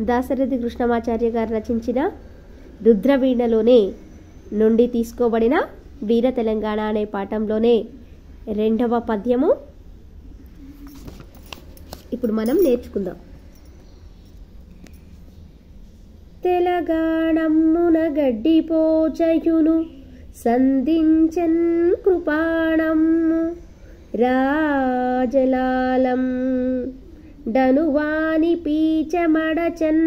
దాశరథి కృష్ణమాచార్య గారు రచించిన రుద్రవీణలోనే నుండి తీసుకోబడిన వీర తెలంగాణ అనే పాఠంలోనే రెండవ పద్యము ఇప్పుడు మనం నేర్చుకుందాం. తెలంగాణమ్మున గడ్డిపోచయును సంధించన్ కృపాణమ్ము రాజలాలం డనువాని పీచమడచన్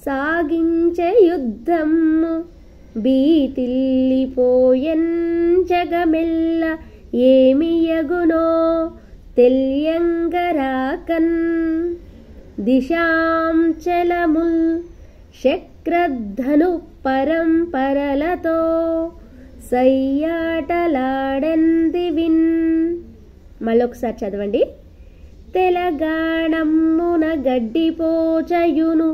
సాగించే యుద్ధము బీతిల్లిపోయన్ జగమెల్ల ఏమియగునో తెలియంగరాకన్ దిశాంచలముల్ శక్రధను పరంపరలతో సయ్యాటలాడెందివిన్. మళ్ళొకసారి చదవండి. తెలంగాణమ్మున గడ్డిపోచయును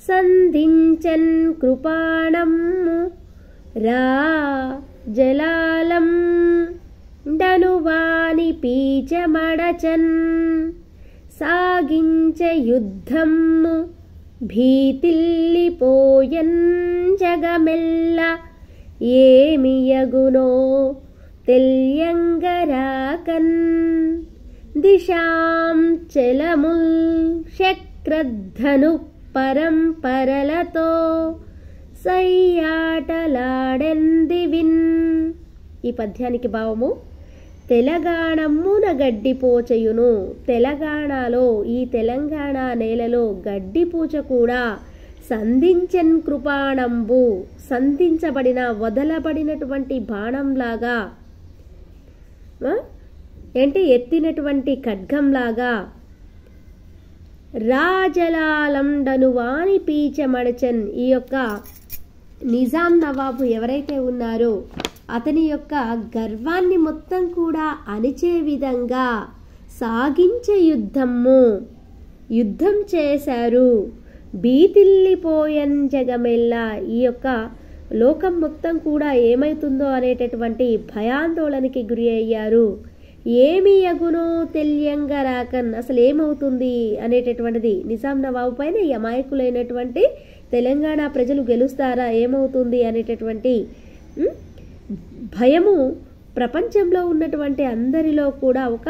సంధించన్ కృపాణమ్ము రాజలాలం డనువాని పీచమడచన్ సాగించే యుద్ధము భీతిల్లిపోయన్ జగమెల్ల ఏమియగునో తెలియంగరాకన్ దిశాంచలముల్ శక్రధను పరంపరలతో సయ్యాటలాడెందివిన్. ఈ పద్యానికి భావము తెలంగాణమ్మున గడ్డిపోచయును. తెలంగాణలో ఈ తెలంగాణ నేలలో గడ్డిపూచ కూడా సంధించన్ కృపాణంబు సంధించబడిన వదలబడినటువంటి బాణంలాగా ఏంటి ఎత్తినటువంటి ఖడ్గంలాగా రాజలాలండనువాని పీచమడచన్ ఈ యొక్క నిజాం నవాబు ఎవరైతే ఉన్నారో అతని యొక్క గర్వాన్ని మొత్తం కూడా అణిచే విధంగా సాగించే యుద్ధం చేశారు. బీతిల్లిపోయన్ జగమెల్లా ఈ యొక్క లోకం మొత్తం కూడా ఏమైతుందో అనేటటువంటి భయాందోళనకి గురి అయ్యారు. ఏమి యగునో తెలియంగా రాకన్ అసలు ఏమవుతుంది అనేటటువంటిది నిజాం నవాబు పైన ఈ అమాయకులైనటువంటి తెలంగాణ ప్రజలు గెలుస్తారా ఏమవుతుంది అనేటటువంటి భయము ప్రపంచంలో ఉన్నటువంటి అందరిలో కూడా ఒక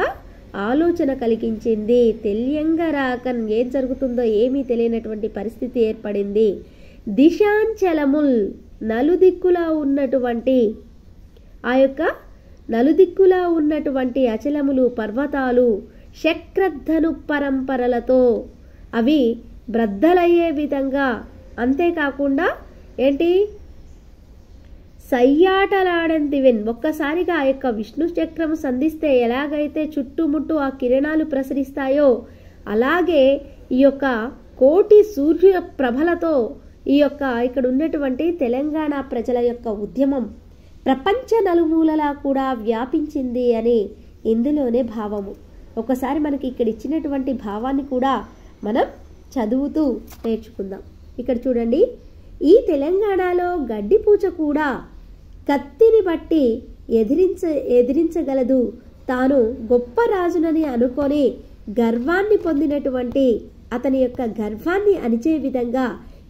ఆలోచన కలిగించింది. తెలియంగా రాకన్ ఏం జరుగుతుందో ఏమీ తెలియనటువంటి పరిస్థితి ఏర్పడింది. దిశాంచలముల్ నలుదిక్కులా ఉన్నటువంటి ఆ యొక్క నలుదిక్కులా ఉన్నటువంటి అచలములు పర్వతాలు శక్రధను పరంపరలతో అవి బ్రద్దలయ్యే విధంగా అంతేకాకుండా ఏంటి సయ్యాటలాడంతివెన్ ఒక్కసారిగా ఆ యొక్క విష్ణు చక్రం సంధిస్తే ఎలాగైతే చుట్టుముట్టు ఆ కిరణాలు ప్రసరిస్తాయో అలాగే ఈ యొక్క కోటి సూర్య ప్రభలతో ఈ యొక్క ఇక్కడ ఉన్నటువంటి తెలంగాణ ప్రజల యొక్క ఉద్యమం ప్రపంచ నలుమూలలా కూడా వ్యాపించింది అని ఇందులోనే భావము. ఒకసారి మనకి ఇక్కడ ఇచ్చినటువంటి భావాన్ని కూడా మనం చదువుతూ నేర్చుకుందాం. ఇక్కడ చూడండి, ఈ తెలంగాణలో గడ్డిపూచ కూడా కత్తిని బట్టి ఎదిరించగలదు. తాను గొప్ప రాజునని అనుకొని గర్వాన్ని పొందినటువంటి అతని యొక్క గర్వాన్ని అణిచే విధంగా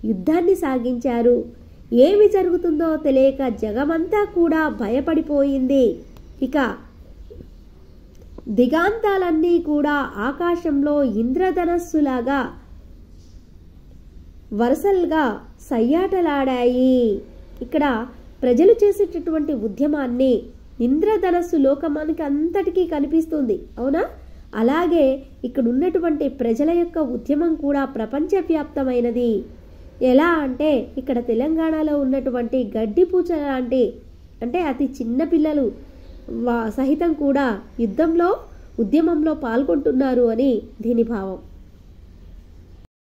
యుద్ధాన్ని సాగించారు. ఏమి జరుగుతుందో తెలియక జగమంతా కూడా భయపడిపోయింది. ఇక దిగాంతాలన్నీ కూడా ఆకాశంలో ఇంద్రధనస్సులాగా వరుసలుగా సయ్యాటలాడాయి. ఇక్కడ ప్రజలు చేసేటటువంటి ఉద్యమాన్ని ఇంద్రధనస్సు లోకమానికి అంతటికీ కనిపిస్తుంది, అవునా? అలాగే ఇక్కడ ఉన్నటువంటి ప్రజల యొక్క ఉద్యమం కూడా ప్రపంచవ్యాప్తమైనది. ఎలా అంటే ఇక్కడ తెలంగాణలో ఉన్నటువంటి గడ్డిపూచ లాంటి అంటే అతి చిన్న పిల్లలు సహితం కూడా ఉద్యమంలో పాల్గొంటున్నారు అని దీని భావం.